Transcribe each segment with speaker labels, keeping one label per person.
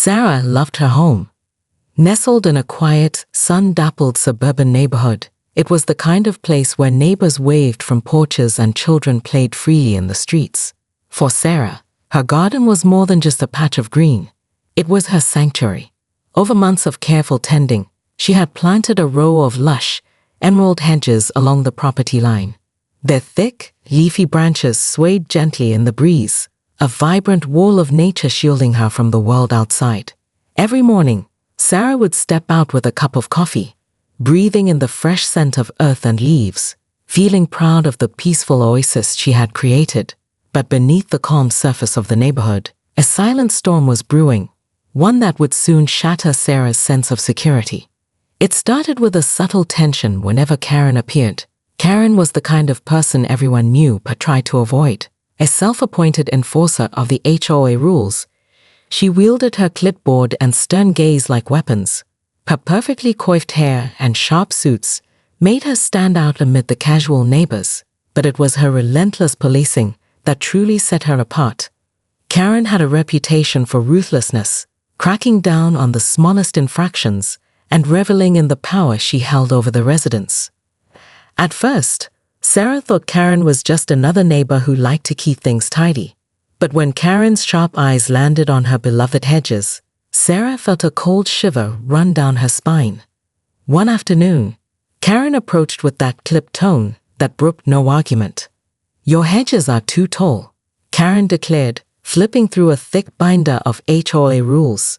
Speaker 1: Sarah loved her home. Nestled in a quiet, sun-dappled suburban neighborhood, it was the kind of place where neighbors waved from porches and children played freely in the streets. For Sarah, her garden was more than just a patch of green. It was her sanctuary. Over months of careful tending, she had planted a row of lush, emerald hedges along the property line. Their thick, leafy branches swayed gently in the breeze, a vibrant wall of nature shielding her from the world outside. Every morning, Sarah would step out with a cup of coffee, breathing in the fresh scent of earth and leaves, feeling proud of the peaceful oasis she had created. But beneath the calm surface of the neighborhood, a silent storm was brewing, one that would soon shatter Sarah's sense of security. It started with a subtle tension whenever Karen appeared. Karen was the kind of person everyone knew but tried to avoid. A self-appointed enforcer of the HOA rules, she wielded her clipboard and stern gaze like weapons. Her perfectly coiffed hair and sharp suits made her stand out amid the casual neighbors, but it was her relentless policing that truly set her apart. Karen had a reputation for ruthlessness, cracking down on the smallest infractions and reveling in the power she held over the residents. At first, Sarah thought Karen was just another neighbor who liked to keep things tidy. But when Karen's sharp eyes landed on her beloved Hedges, Sarah felt a cold shiver run down her spine. One afternoon, Karen approached with that clipped tone that brooked no argument. "Your hedges are too tall," Karen declared, flipping through a thick binder of HOA rules.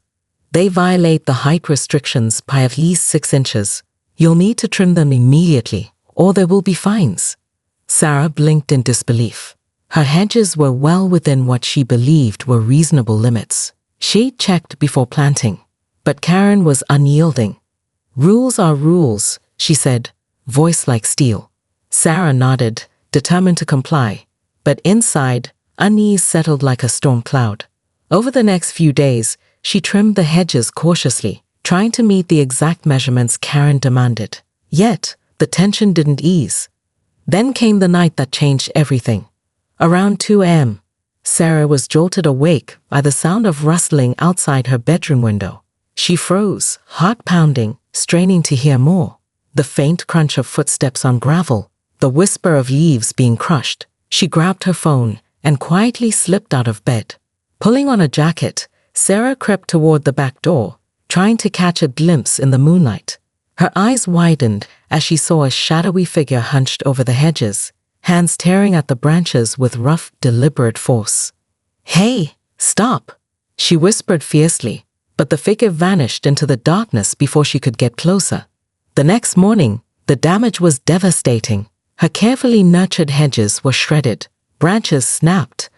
Speaker 1: "They violate the height restrictions by at least 6 inches. You'll need to trim them immediately, or there will be fines." Sarah blinked in disbelief. Her hedges were well within what she believed were reasonable limits. She'd checked before planting, but Karen was unyielding. "Rules are rules," she said, voice like steel. Sarah nodded, determined to comply, but inside, unease settled like a storm cloud. Over the next few days, she trimmed the hedges cautiously, trying to meet the exact measurements Karen demanded. Yet, the tension didn't ease. Then came the night that changed everything. Around 2 a.m., Sarah was jolted awake by the sound of rustling outside her bedroom window. She froze, heart pounding, straining to hear more. The faint crunch of footsteps on gravel, the whisper of leaves being crushed. She grabbed her phone and quietly slipped out of bed. Pulling on a jacket, Sarah crept toward the back door, trying to catch a glimpse in the moonlight. Her eyes widened as she saw a shadowy figure hunched over the hedges, hands tearing at the branches with rough, deliberate force. "Hey, stop!" she whispered fiercely, but the figure vanished into the darkness before she could get closer. The next morning, the damage was devastating. Her carefully nurtured hedges were shredded, branches snapped,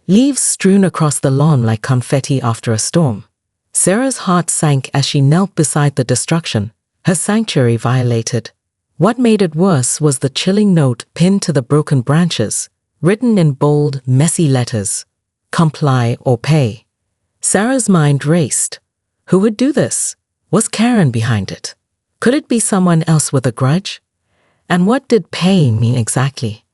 Speaker 1: leaves strewn across the lawn like confetti after a storm. Sarah's heart sank as she knelt beside the destruction, her sanctuary violated. What made it worse was the chilling note pinned to the broken branches, written in bold, messy letters: "Comply or pay." Sarah's mind raced. Who would do this? Was Karen behind it? Could it be someone else with a grudge? And what did pay mean exactly?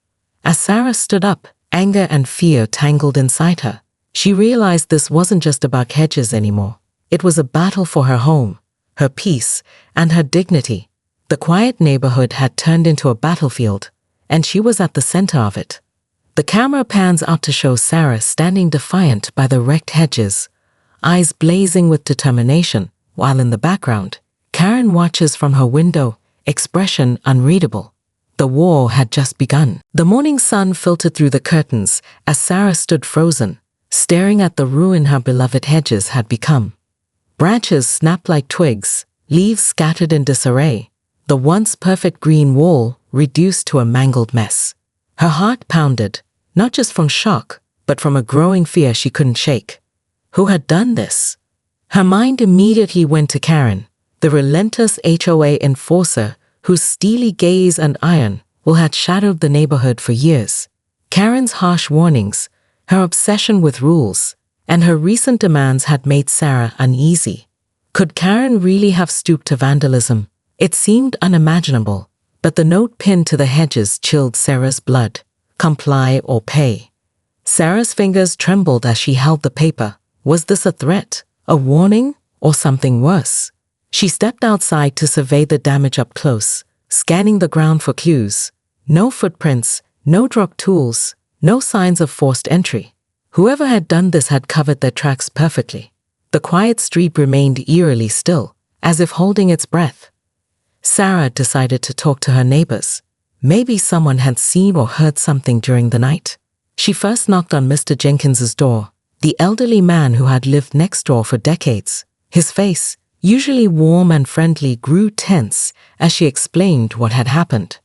Speaker 1: As Sarah stood up, anger and fear tangled inside her. She realized this wasn't just about Hedges anymore. It was a battle for her home, her peace, and her dignity. The quiet neighborhood had turned into a battlefield, and she was at the center of it. The camera pans out to show Sarah standing defiant by the wrecked hedges, eyes blazing with determination, while in the background, Karen watches from her window, expression unreadable. The war had just begun. The morning sun filtered through the curtains as Sarah stood frozen, staring at the ruin her beloved hedges had become. Branches snapped like twigs, leaves scattered in disarray, the once perfect green wall reduced to a mangled mess. Her heart pounded, not just from shock, but from a growing fear she couldn't shake. Who had done this? Her mind immediately went to Karen, the relentless HOA enforcer whose steely gaze and iron will had shadowed the neighborhood for years. Karen's harsh warnings, her obsession with rules, and her recent demands had made Sarah uneasy. Could Karen really have stooped to vandalism? It seemed unimaginable, but the note pinned to the hedges chilled Sarah's blood. Comply or pay. Sarah's fingers trembled as she held the paper. Was this a threat, A warning or something worse? She stepped outside to survey the damage up close, scanning the ground for clues. No footprints, no dropped tools, no signs of forced entry. Whoever had done this had covered their tracks perfectly. The quiet street remained eerily still, as if holding its breath. Sarah decided to talk to her neighbors. Maybe someone had seen or heard something during the night. She first knocked on Mr. Jenkins's door, the elderly man who had lived next door for decades. His face, usually warm and friendly, grew tense as she explained what had happened.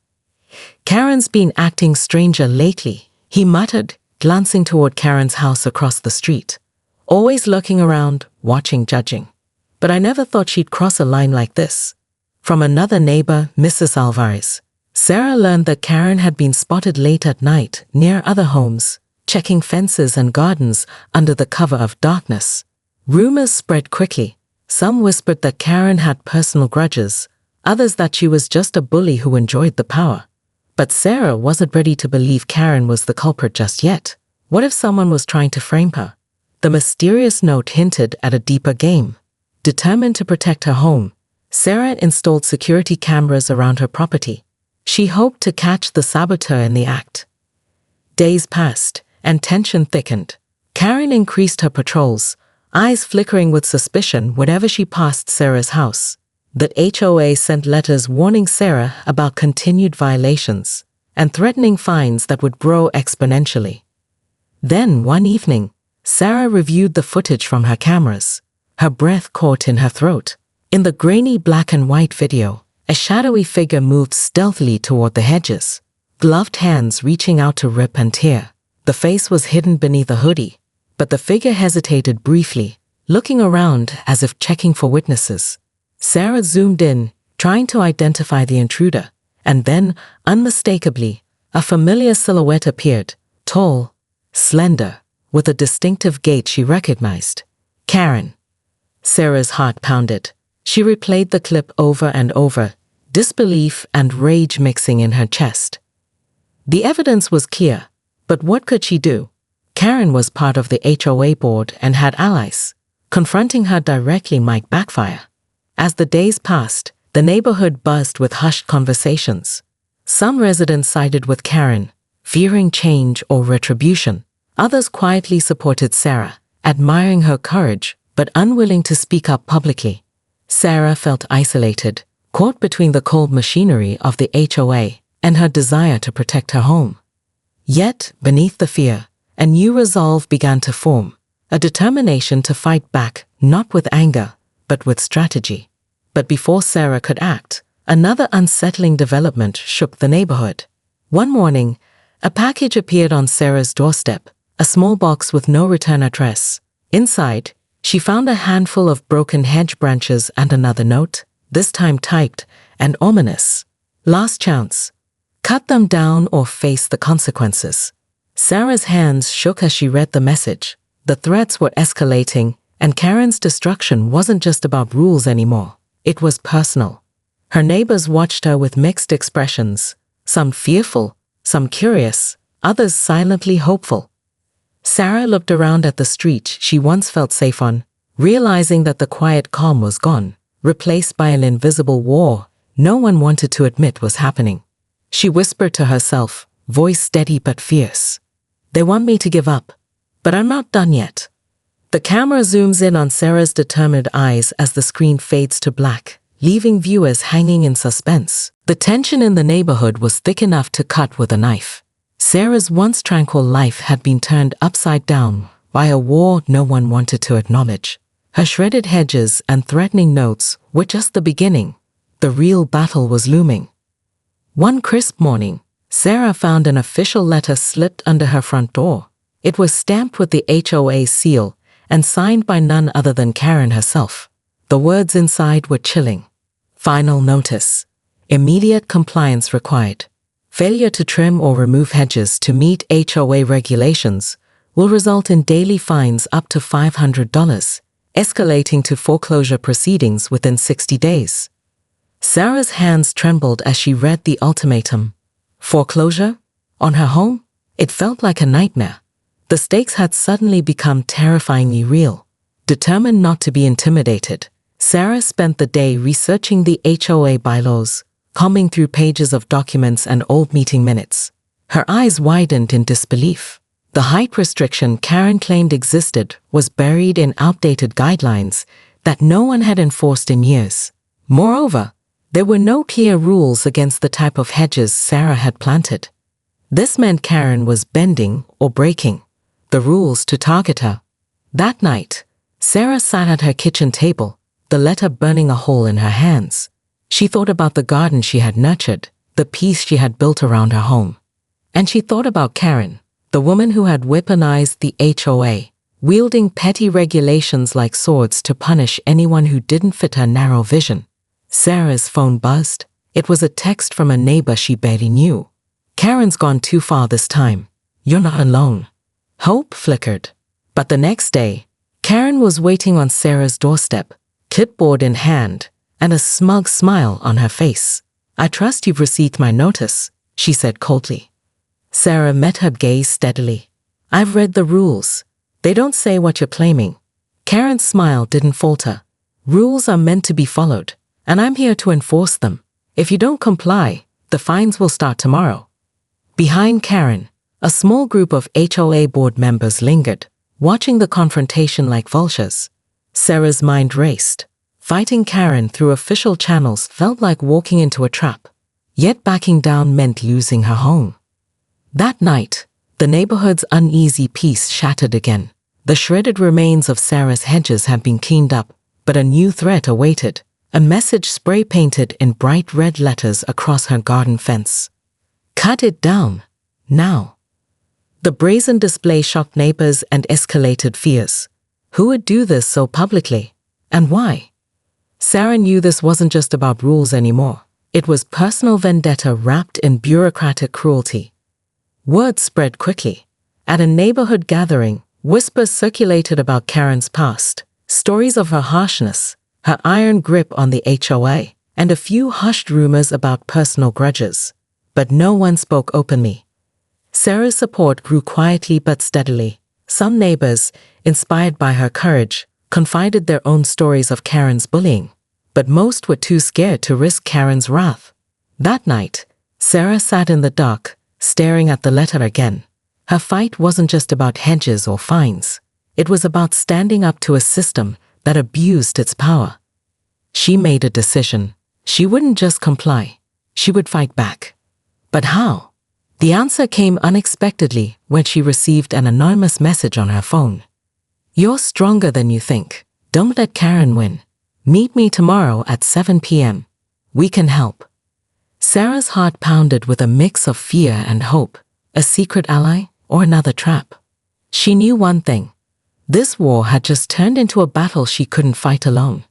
Speaker 1: "Karen's been acting stranger lately," he muttered, glancing toward Karen's house across the street. "Always lurking around, watching, judging. But I never thought she'd cross a line like this." From another neighbor, Mrs. Alvarez, Sarah learned that Karen had been spotted late at night near other homes, checking fences and gardens under the cover of darkness. Rumors spread quickly. Some whispered that Karen had personal grudges, others that she was just a bully who enjoyed the power. But Sarah wasn't ready to believe Karen was the culprit just yet. What if someone was trying to frame her? The mysterious note hinted at a deeper game. Determined to protect her home, Sarah installed security cameras around her property. She hoped to catch the saboteur in the act. Days passed, and tension thickened. Karen increased her patrols, eyes flickering with suspicion whenever she passed Sarah's house. The HOA sent letters warning Sarah about continued violations and threatening fines that would grow exponentially. Then, one evening, Sarah reviewed the footage from her cameras, her breath caught in her throat. In the grainy black and white video, a shadowy figure moved stealthily toward the hedges, gloved hands reaching out to rip and tear. The face was hidden beneath a hoodie, but the figure hesitated briefly, looking around as if checking for witnesses. Sarah zoomed in, trying to identify the intruder, and then, unmistakably, a familiar silhouette appeared, tall, slender, with a distinctive gait she recognized. Karen. Sarah's heart pounded. She replayed the clip over and over, disbelief and rage mixing in her chest. The evidence was clear, but what could she do? Karen was part of the HOA board and had allies. Confronting her directly might backfire. As the days passed, the neighborhood buzzed with hushed conversations. Some residents sided with Karen, fearing change or retribution. Others quietly supported Sarah, admiring her courage but unwilling to speak up publicly. Sarah felt isolated, caught between the cold machinery of the HOA and her desire to protect her home. Yet, beneath the fear, a new resolve began to form, a determination to fight back, not with anger, but with strategy. But before Sarah could act, another unsettling development shook the neighborhood. One morning, a package appeared on Sarah's doorstep, a small box with no return address. Inside, she found a handful of broken hedge branches and another note, this time typed and ominous. "Last chance. Cut them down or face the consequences." Sarah's hands shook as she read the message. The threats were escalating, and Karen's destruction wasn't just about rules anymore. It was personal. Her neighbors watched her with mixed expressions, some fearful, some curious, others silently hopeful. Sarah looked around at the street she once felt safe on, realizing that the quiet calm was gone, replaced by an invisible war no one wanted to admit was happening. She whispered to herself, voice steady but fierce. "They want me to give up, but I'm not done yet." The camera zooms in on Sarah's determined eyes as the screen fades to black, leaving viewers hanging in suspense. The tension in the neighborhood was thick enough to cut with a knife. Sarah's once tranquil life had been turned upside down by a war no one wanted to acknowledge. Her shredded hedges and threatening notes were just the beginning. The real battle was looming. One crisp morning, Sarah found an official letter slipped under her front door. It was stamped with the HOA seal and signed by none other than Karen herself. The words inside were chilling. Final notice. Immediate compliance required. Failure to trim or remove hedges to meet HOA regulations will result in daily fines up to $500, escalating to foreclosure proceedings within 60 days. Sarah's hands trembled as she read the ultimatum. Foreclosure? On her home? It felt like a nightmare. The stakes had suddenly become terrifyingly real. Determined not to be intimidated, Sarah spent the day researching the HOA bylaws, combing through pages of documents and old meeting minutes. Her eyes widened in disbelief. The height restriction Karen claimed existed was buried in outdated guidelines that no one had enforced in years. Moreover, there were no clear rules against the type of hedges Sarah had planted. This meant Karen was bending or breaking the rules to target her. That night, Sarah sat at her kitchen table, the letter burning a hole in her hands. She thought about the garden she had nurtured, the peace she had built around her home. And she thought about Karen, the woman who had weaponized the HOA, wielding petty regulations like swords to punish anyone who didn't fit her narrow vision. Sarah's phone buzzed. It was a text from a neighbor she barely knew. "Karen's gone too far this time. You're not alone." Hope flickered. But the next day, Karen was waiting on Sarah's doorstep, clipboard in hand, and a smug smile on her face. "I trust you've received my notice," she said coldly. Sarah met her gaze steadily. "I've read the rules. They don't say what you're claiming." Karen's smile didn't falter. "Rules are meant to be followed, and I'm here to enforce them. If you don't comply, the fines will start tomorrow." Behind Karen, a small group of HOA board members lingered, watching the confrontation like vultures. Sarah's mind raced. Fighting Karen through official channels felt like walking into a trap, yet backing down meant losing her home. That night, the neighborhood's uneasy peace shattered again. The shredded remains of Sarah's hedges had been cleaned up, but a new threat awaited. A message spray-painted in bright red letters across her garden fence. "Cut it down. Now." The brazen display shocked neighbors and escalated fears. Who would do this so publicly? And why? Sarah knew this wasn't just about rules anymore. It was personal vendetta wrapped in bureaucratic cruelty. Word spread quickly. At a neighborhood gathering, whispers circulated about Karen's past, stories of her harshness, her iron grip on the HOA, and a few hushed rumors about personal grudges. But no one spoke openly. Sarah's support grew quietly but steadily. Some neighbors, inspired by her courage, confided their own stories of Karen's bullying, but most were too scared to risk Karen's wrath. That night, Sarah sat in the dark, staring at the letter again. Her fight wasn't just about hedges or fines. It was about standing up to a system that abused its power. She made a decision. She wouldn't just comply. She would fight back. But how? The answer came unexpectedly when she received an anonymous message on her phone. "You're stronger than you think. Don't let Karen win. Meet me tomorrow at 7 p.m. We can help." Sarah's heart pounded with a mix of fear and hope. A secret ally or another trap? She knew one thing. This war had just turned into a battle she couldn't fight alone.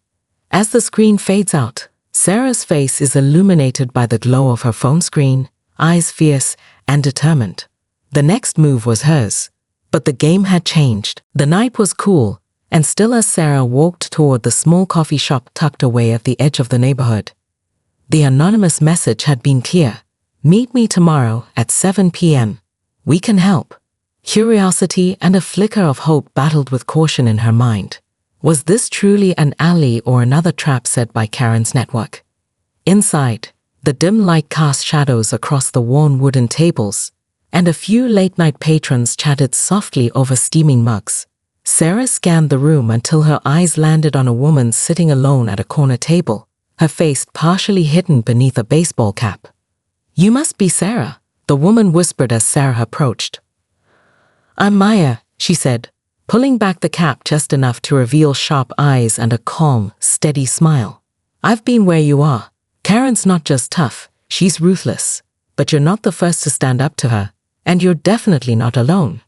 Speaker 1: As the screen fades out, Sarah's face is illuminated by the glow of her phone screen, eyes fierce and determined. The next move was hers. But the game had changed. The night was cool, and still as Sarah walked toward the small coffee shop tucked away at the edge of the neighborhood. The anonymous message had been clear. "Meet me tomorrow at 7 p.m. We can help." Curiosity and a flicker of hope battled with caution in her mind. Was this truly an alley or another trap set by Karen's network? Inside, the dim light cast shadows across the worn wooden tables, and a few late-night patrons chatted softly over steaming mugs. Sarah scanned the room until her eyes landed on a woman sitting alone at a corner table, her face partially hidden beneath a baseball cap. "You must be Sarah," the woman whispered as Sarah approached. "I'm Maya," she said, pulling back the cap just enough to reveal sharp eyes and a calm, steady smile. "I've been where you are. Karen's not just tough, she's ruthless. But you're not the first to stand up to her, and you're definitely not alone."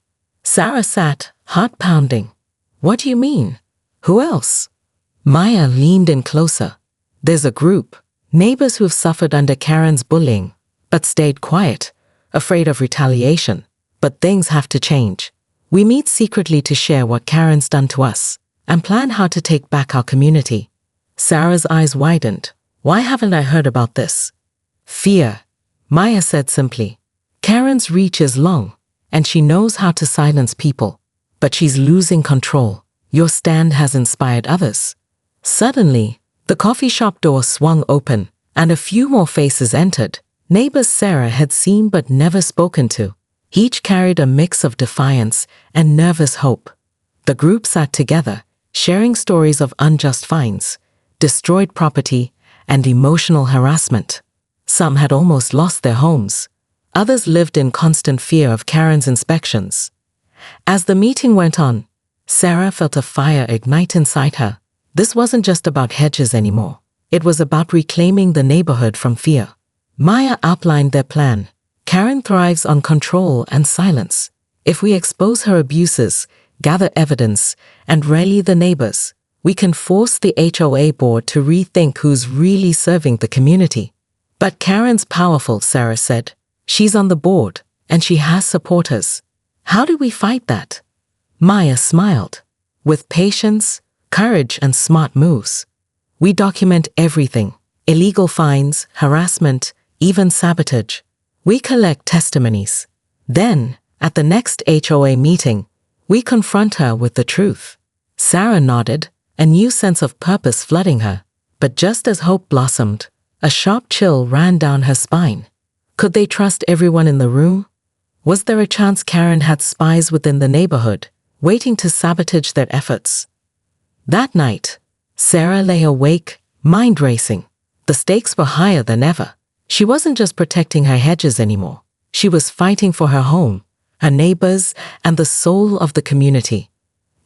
Speaker 1: Sarah sat, heart pounding. "What do you mean? Who else?" Maya leaned in closer. "There's a group, neighbors who've suffered under Karen's bullying, but stayed quiet, afraid of retaliation. But things have to change. We meet secretly to share what Karen's done to us, and plan how to take back our community." Sarah's eyes widened. "Why haven't I heard about this?" "Fear," Maya said simply. "Karen's reach is long, and she knows how to silence people. But she's losing control. Your stand has inspired others. Suddenly, the coffee shop door swung open, and a few more faces entered. Neighbors Sarah had seen but never spoken to. Each carried a mix of defiance and nervous hope. The group sat together, sharing stories of unjust fines, destroyed property, and emotional harassment. Some had almost lost their homes. Others lived in constant fear of Karen's inspections. As the meeting went on, Sarah felt a fire ignite inside her. This wasn't just about Hedges anymore. It was about reclaiming the neighborhood from fear. Maya outlined their plan. Karen thrives on control and silence. If we expose her abuses, gather evidence, and rally the neighbors, we can force the HOA board to rethink who's really serving the community. But Karen's powerful, Sarah said. She's on the board, and she has supporters. How do we fight that? Maya smiled. With patience, courage, and smart moves. We document everything. Illegal fines, harassment, even sabotage. We collect testimonies. Then, at the next HOA meeting, we confront her with the truth. Sarah nodded, a new sense of purpose flooding her. But just as hope blossomed, a sharp chill ran down her spine. Could they trust everyone in the room? Was there a chance Karen had spies within the neighborhood, waiting to sabotage their efforts? That night, Sarah lay awake, mind racing. The stakes were higher than ever. She wasn't just protecting her Hedges anymore. She was fighting for her home, her neighbors, and the soul of the community.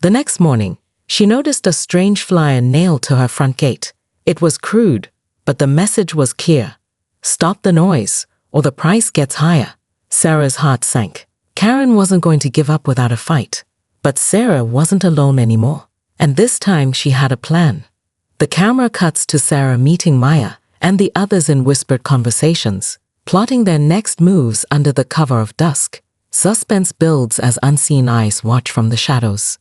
Speaker 1: The next morning, she noticed a strange flyer nailed to her front gate. It was crude, but the message was clear. Stop the noise, or the price gets higher. Sarah's heart sank. Karen wasn't going to give up without a fight. But Sarah wasn't alone anymore. And this time she had a plan. The camera cuts to Sarah meeting Maya and the others in whispered conversations, plotting their next moves under the cover of dusk. Suspense builds as unseen eyes watch from the shadows.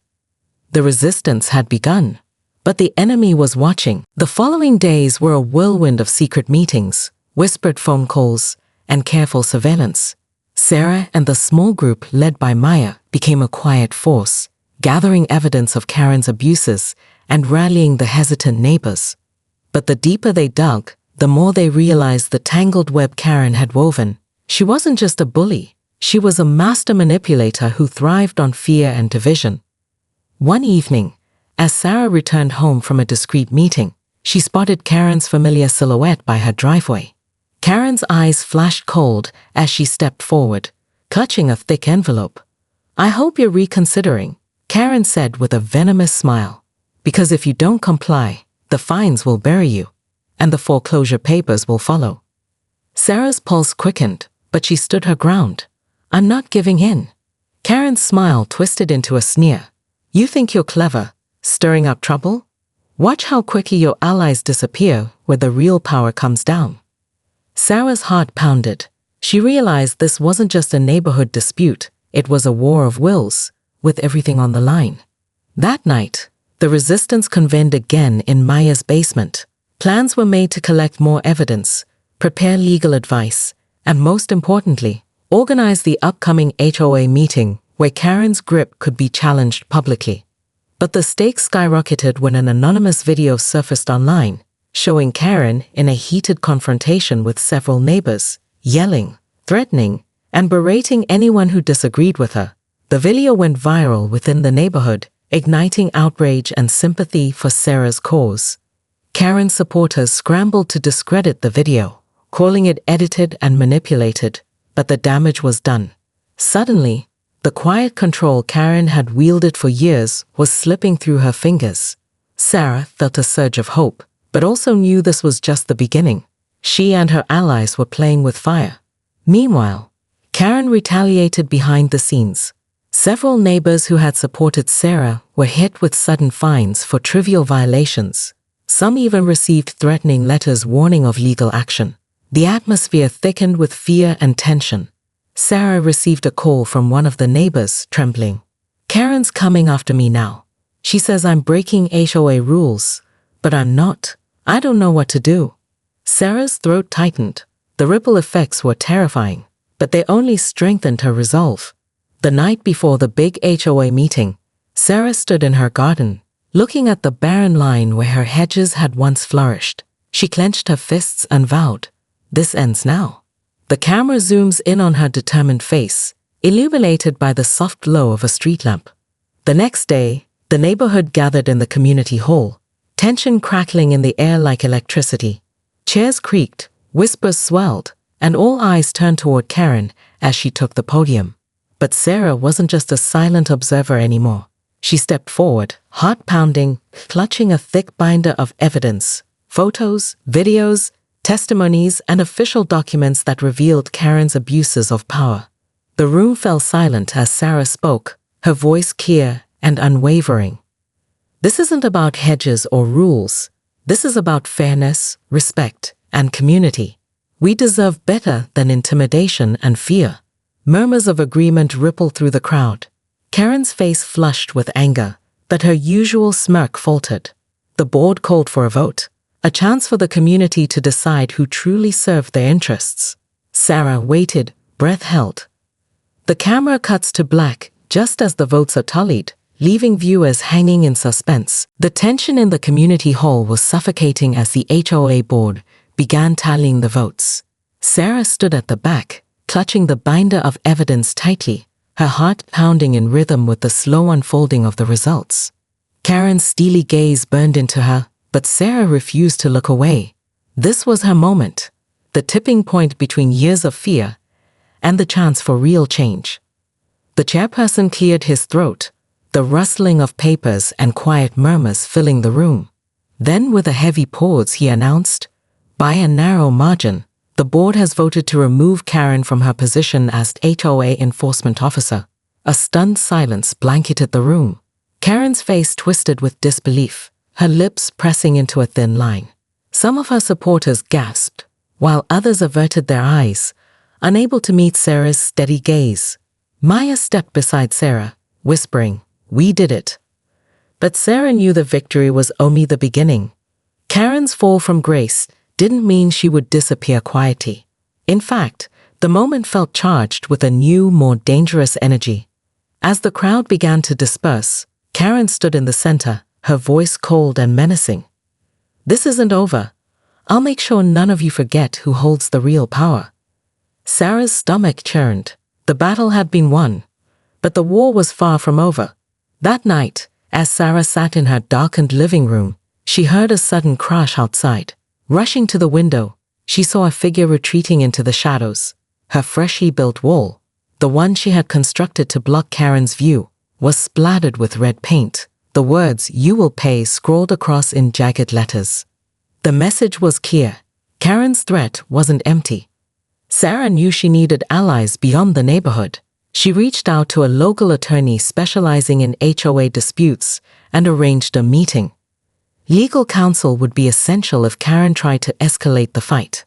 Speaker 1: The resistance had begun, but the enemy was watching. The following days were a whirlwind of secret meetings, whispered phone calls, and careful surveillance. Sarah and the small group led by Maya became a quiet force, gathering evidence of Karen's abuses and rallying the hesitant neighbors. But the deeper they dug, the more they realized the tangled web Karen had woven. She wasn't just a bully. She was a master manipulator who thrived on fear and division. One evening, as Sarah returned home from a discreet meeting, she spotted Karen's familiar silhouette by her driveway. Karen's eyes flashed cold as she stepped forward, clutching a thick envelope. "I hope you're reconsidering," Karen said with a venomous smile. "Because if you don't comply, the fines will bury you, and the foreclosure papers will follow." Sarah's pulse quickened, but she stood her ground. "I'm not giving in." Karen's smile twisted into a sneer. "You think you're clever, stirring up trouble? Watch how quickly your allies disappear where the real power comes down." Sarah's heart pounded. She realized this wasn't just a neighborhood dispute, it was a war of wills, with everything on the line. That night, the resistance convened again in Maya's basement. Plans were made to collect more evidence, prepare legal advice, and most importantly, organize the upcoming HOA meeting where Karen's grip could be challenged publicly. But the stakes skyrocketed when an anonymous video surfaced online, showing Karen in a heated confrontation with several neighbors, yelling, threatening, and berating anyone who disagreed with her. The video went viral within the neighborhood, igniting outrage and sympathy for Sarah's cause. Karen's supporters scrambled to discredit the video, calling it edited and manipulated, but the damage was done. Suddenly, the quiet control Karen had wielded for years was slipping through her fingers. Sarah felt a surge of hope, but also knew this was just the beginning. She and her allies were playing with fire. Meanwhile, Karen retaliated behind the scenes. Several neighbors who had supported Sarah were hit with sudden fines for trivial violations. Some even received threatening letters warning of legal action. The atmosphere thickened with fear and tension. Sarah received a call from one of the neighbors, trembling. "Karen's coming after me now. She says I'm breaking HOA rules, but I'm not. I don't know what to do." Sarah's throat tightened. The ripple effects were terrifying, but they only strengthened her resolve. The night before the big HOA meeting, Sarah stood in her garden, looking at the barren line where her hedges had once flourished. She clenched her fists and vowed, "This ends now." The camera zooms in on her determined face, illuminated by the soft glow of a street lamp. The next day, the neighborhood gathered in the community hall, tension crackling in the air like electricity. Chairs creaked, whispers swelled, and all eyes turned toward Karen as she took the podium. But Sarah wasn't just a silent observer anymore. She stepped forward, heart pounding, clutching a thick binder of evidence, photos, videos, testimonies, and official documents that revealed Karen's abuses of power. The room fell silent as Sarah spoke, her voice clear and unwavering. This isn't about hedges or rules. This is about fairness, respect, and community. We deserve better than intimidation and fear. Murmurs of agreement rippled through the crowd. Karen's face flushed with anger, but her usual smirk faltered. The board called for a vote, a chance for the community to decide who truly served their interests. Sarah waited, breath held. The camera cuts to black just as the votes are tallied, leaving viewers hanging in suspense. The tension in the community hall was suffocating as the HOA board began tallying the votes. Sarah stood at the back, clutching the binder of evidence tightly, her heart pounding in rhythm with the slow unfolding of the results. Karen's steely gaze burned into her, but Sarah refused to look away. This was her moment, the tipping point between years of fear and the chance for real change. The chairperson cleared his throat, the rustling of papers and quiet murmurs filling the room. Then, with a heavy pause, he announced, "By a narrow margin, the board has voted to remove Karen from her position as HOA enforcement officer." A stunned silence blanketed the room. Karen's face twisted with disbelief, her lips pressing into a thin line. Some of her supporters gasped, while others averted their eyes, unable to meet Sarah's steady gaze. Maya stepped beside Sarah, whispering, "We did it." But Sarah knew the victory was only the beginning. Karen's fall from grace didn't mean she would disappear quietly. In fact, the moment felt charged with a new, more dangerous energy. As the crowd began to disperse, Karen stood in the center, her voice cold and menacing. "This isn't over. I'll make sure none of you forget who holds the real power." Sarah's stomach churned. The battle had been won, but the war was far from over. That night, as Sarah sat in her darkened living room, she heard a sudden crash outside. Rushing to the window, she saw a figure retreating into the shadows. Her freshly built wall, the one she had constructed to block Karen's view, was splattered with red paint. The words, "You will pay," scrawled across in jagged letters. The message was clear. Karen's threat wasn't empty. Sarah knew she needed allies beyond the neighborhood. She reached out to a local attorney specializing in HOA disputes and arranged a meeting. Legal counsel would be essential if Karen tried to escalate the fight.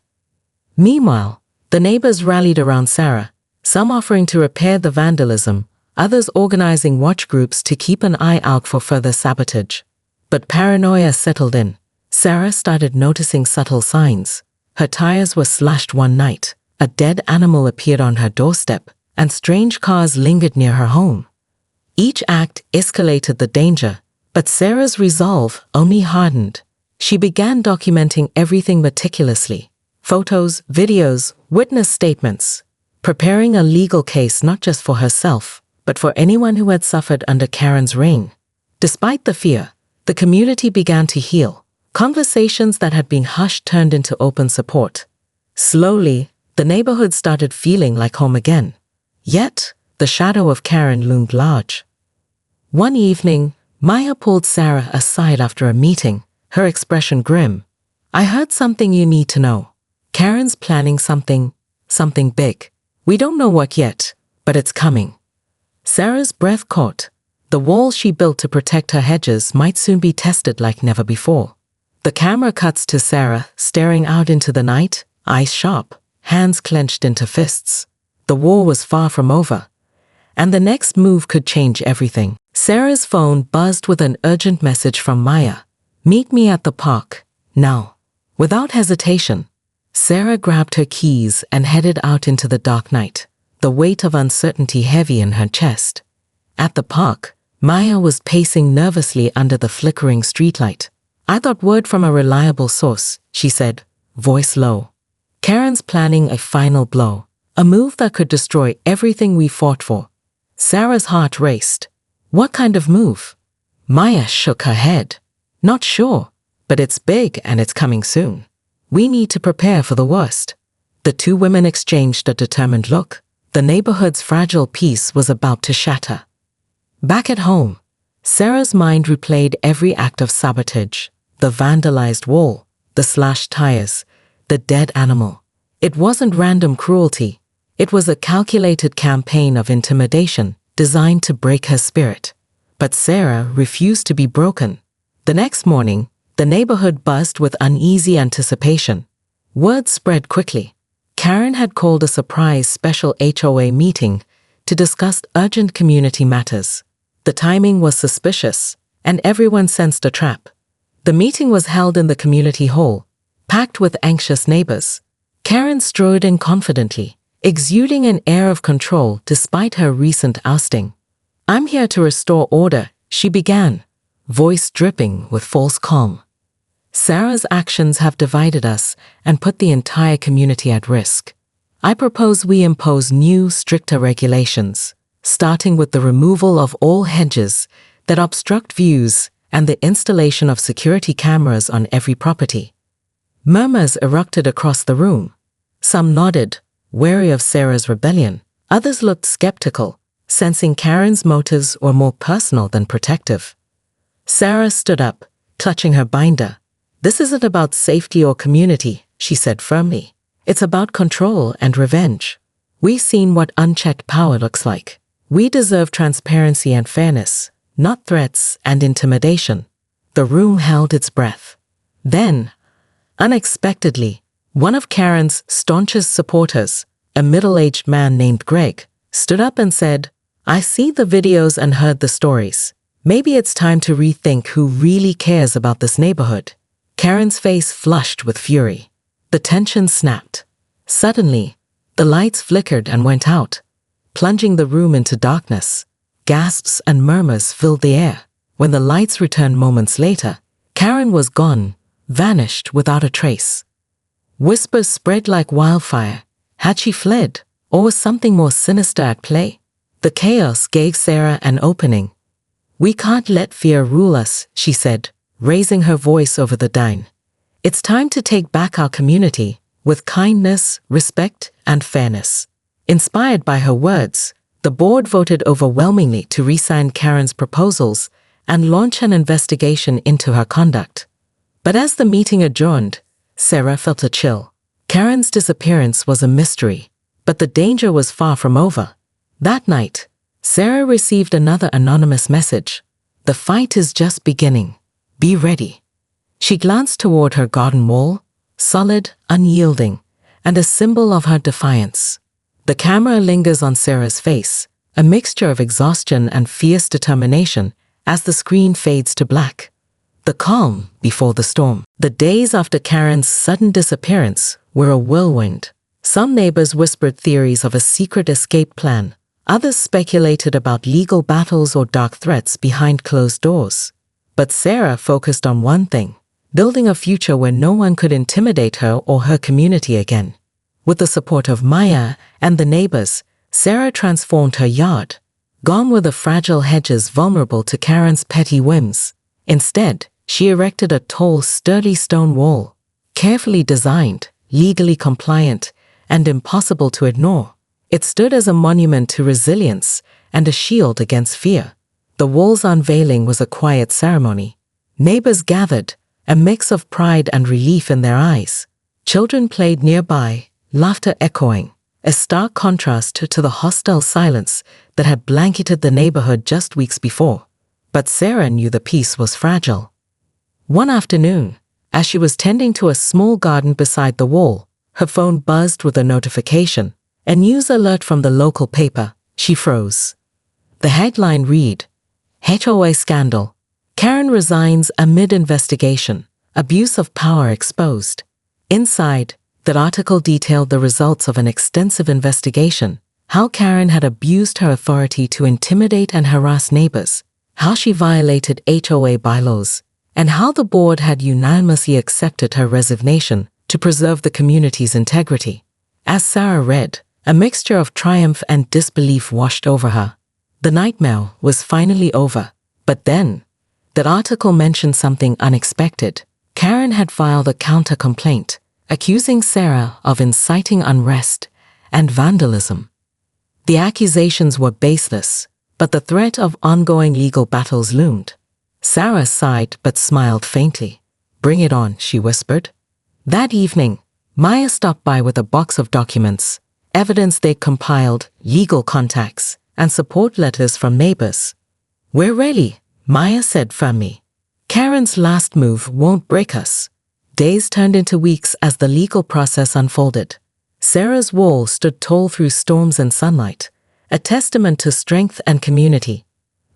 Speaker 1: Meanwhile, the neighbors rallied around Sarah, some offering to repair the vandalism, others organizing watch groups to keep an eye out for further sabotage. But paranoia settled in. Sarah started noticing subtle signs. Her tires were slashed one night, a dead animal appeared on her doorstep, and strange cars lingered near her home. Each act escalated the danger, but Sarah's resolve only hardened. She began documenting everything meticulously: photos, videos, witness statements, preparing a legal case not just for herself, but for anyone who had suffered under Karen's reign. Despite the fear, the community began to heal. Conversations that had been hushed turned into open support. Slowly, the neighborhood started feeling like home again. Yet, the shadow of Karen loomed large. One evening, Maya pulled Sarah aside after a meeting, her expression grim. "I heard something you need to know. Karen's planning something big. We don't know what yet, but it's coming." Sarah's breath caught. The wall she built to protect her hedges might soon be tested like never before. The camera cuts to Sarah, staring out into the night, eyes sharp, hands clenched into fists. The war was far from over, and the next move could change everything. Sarah's phone buzzed with an urgent message from Maya. "Meet me at the park, now." Without hesitation, Sarah grabbed her keys and headed out into the dark night, the weight of uncertainty heavy in her chest. At the park, Maya was pacing nervously under the flickering streetlight. "I got word from a reliable source," she said, voice low. "Karen's planning a final blow, a move that could destroy everything we fought for." Sarah's heart raced. "What kind of move?" Maya shook her head. "Not sure, but it's big and it's coming soon. We need to prepare for the worst." The two women exchanged a determined look. The neighborhood's fragile peace was about to shatter. Back at home, Sarah's mind replayed every act of sabotage: the vandalized wall, the slashed tires, the dead animal. It wasn't random cruelty. It was a calculated campaign of intimidation designed to break her spirit. But Sarah refused to be broken. The next morning, the neighborhood buzzed with uneasy anticipation. Word spread quickly. Karen had called a surprise special HOA meeting to discuss urgent community matters. The timing was suspicious, and everyone sensed a trap. The meeting was held in the community hall, packed with anxious neighbors. Karen strode in confidently, exuding an air of control despite her recent ousting. "I'm here to restore order," she began, voice dripping with false calm. "Sarah's actions have divided us and put the entire community at risk. I propose we impose new, stricter regulations, starting with the removal of all hedges that obstruct views and the installation of security cameras on every property." Murmurs erupted across the room. Some nodded, wary of Sarah's rebellion. Others looked skeptical, sensing Karen's motives were more personal than protective. Sarah stood up, clutching her binder. "This isn't about safety or community," she said firmly. "It's about control and revenge. We've seen what unchecked power looks like. We deserve transparency and fairness, not threats and intimidation." The room held its breath. Then, unexpectedly, one of Karen's staunchest supporters, a middle-aged man named Greg, stood up and said, "I see the videos and heard the stories. Maybe it's time to rethink who really cares about this neighborhood." Karen's face flushed with fury. The tension snapped. Suddenly, the lights flickered and went out, plunging the room into darkness. Gasps and murmurs filled the air. When the lights returned moments later, Karen was gone, vanished without a trace. Whispers spread like wildfire. Had she fled, or was something more sinister at play? The chaos gave Sarah an opening. "We can't let fear rule us," she said, raising her voice over the din. "It's time to take back our community with kindness, respect, and fairness." Inspired by her words, the board voted overwhelmingly to re-sign Karen's proposals and launch an investigation into her conduct. But as the meeting adjourned, Sarah felt a chill. Karen's disappearance was a mystery, but the danger was far from over. That night, Sarah received another anonymous message. "The fight is just beginning. Be ready." She glanced toward her garden wall, solid, unyielding, and a symbol of her defiance. The camera lingers on Sarah's face, a mixture of exhaustion and fierce determination as the screen fades to black. The calm before the storm. The days after Karen's sudden disappearance were a whirlwind. Some neighbors whispered theories of a secret escape plan. Others speculated about legal battles or dark threats behind closed doors. But Sarah focused on one thing: building a future where no one could intimidate her or her community again. With the support of Maya and the neighbors, Sarah transformed her yard. Gone were the fragile hedges vulnerable to Karen's petty whims. Instead, she erected a tall, sturdy stone wall, carefully designed, legally compliant, and impossible to ignore. It stood as a monument to resilience and a shield against fear. The wall's unveiling was a quiet ceremony. Neighbors gathered, a mix of pride and relief in their eyes. Children played nearby, laughter echoing, a stark contrast to the hostile silence that had blanketed the neighborhood just weeks before. But Sarah knew the peace was fragile. One afternoon, as she was tending to a small garden beside the wall, her phone buzzed with a notification, a news alert from the local paper. She froze. The headline read, "HOA Scandal. Karen resigns amid investigation. Abuse of power exposed." Inside, that article detailed the results of an extensive investigation, how Karen had abused her authority to intimidate and harass neighbors, how she violated HOA bylaws, and how the board had unanimously accepted her resignation to preserve the community's integrity. As Sarah read, a mixture of triumph and disbelief washed over her. The nightmare was finally over. But then, that article mentioned something unexpected. Karen had filed a counter-complaint, accusing Sarah of inciting unrest and vandalism. The accusations were baseless, but the threat of ongoing legal battles loomed. Sarah sighed but smiled faintly. "Bring it on," she whispered. That evening, Maya stopped by with a box of documents, evidence they'd compiled, legal contacts, and support letters from neighbors. "We're ready," Maya said firmly. "Karen's last move won't break us." Days turned into weeks as the legal process unfolded. Sarah's wall stood tall through storms and sunlight, a testament to strength and community.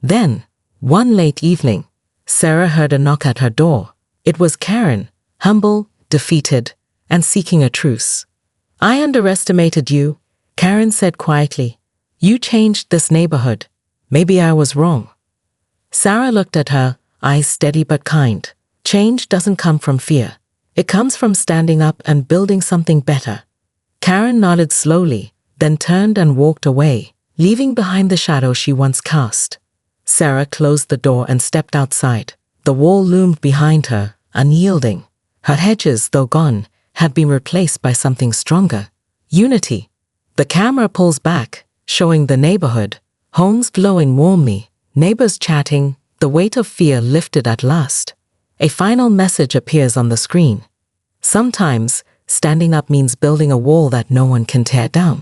Speaker 1: Then, one late evening, Sarah heard a knock at her door. It was Karen, humble, defeated, and seeking a truce. "I underestimated you," Karen said quietly. "You changed this neighborhood. Maybe I was wrong." Sarah looked at her, eyes steady but kind. Change doesn't come from fear. It comes from standing up and building something better. Karen nodded slowly, then turned and walked away, leaving behind the shadow she once cast. Sarah closed the door and stepped outside. The wall loomed behind her, unyielding. Her hedges, though gone, had been replaced by something stronger. Unity. The camera pulls back, showing the neighborhood, homes glowing warmly, neighbors chatting, the weight of fear lifted at last. A final message appears on the screen. Sometimes, standing up means building a wall that no one can tear down.